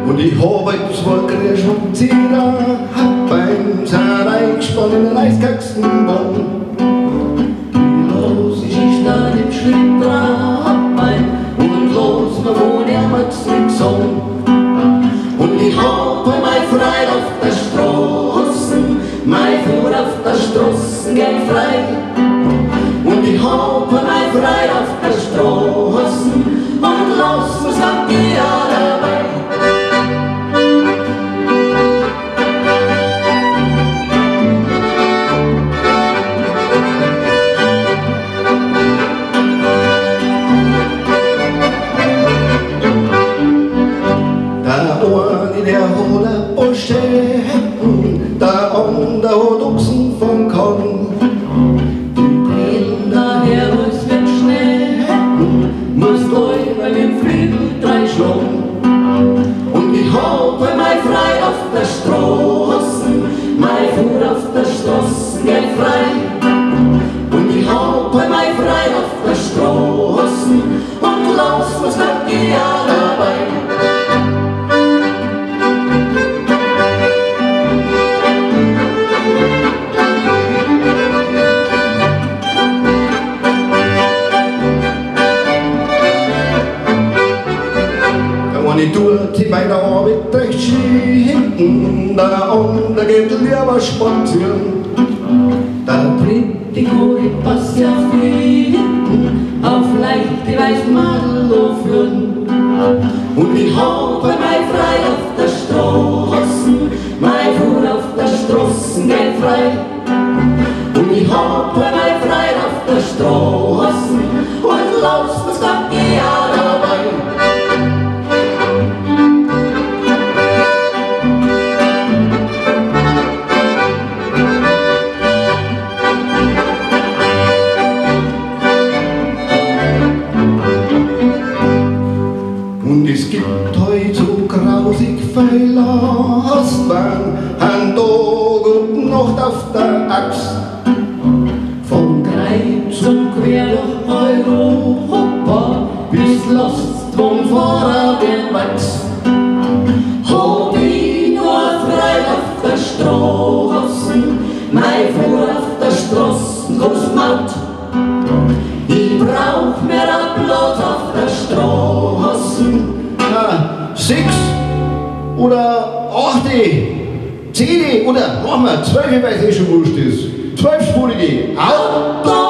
Und ich hab jetzt wohl gekriegt und Zieher, hab beim Zahn eingespannt in den Eiskaxenbaum. Die los ist da dem Schlitt dran, hab beim und los, wir wohnen ja mit gesungen. Und ich hab mein Frei auf der Straßen, mein Fuhr auf der Straßen geht frei. Und ich hab mein Frei auf der Straßen und los, wir sind die dabei. Der hat Bursche Hecken, der andere hat Ochsen vom Korn. Die Kinder her muss mit Schnee hecken, muss drüber mit dem Flügel drei schlagen. Und ich habe mein Frei auf der Straßen, mein Fuhr auf der Straßen geht frei. Und ich habe mein Frei auf der Straßen und lass uns nach die dabei. Ich tue bei der Arbeit recht schön hinten, der andere geht lieber spazieren. Der dritte Kohl passt ja viel hinten, auf leichte Weißmadel aufhören. Und ich habe mein Frei auf der Straßen, mein Fuhr auf der Straßen geht frei. Und ich habe mein Frei auf der Straßen und lass uns grad die dabei. Und es gibt heute so grausig viel Lastwagen, an Tag und Nacht auf der Axt. Von Greiz und quer durch Europa, bis Lastwagenfahrer werden wächst. Hab ich nur frei auf der Straßen, mein Fuhr auf der Straßen kostet Maut. Ich brauch mehr ein Platz auf der Straßen. 6 oder 8, 10 oder machen wir 12, weil es schon wurscht ist. 12-spurige Auto.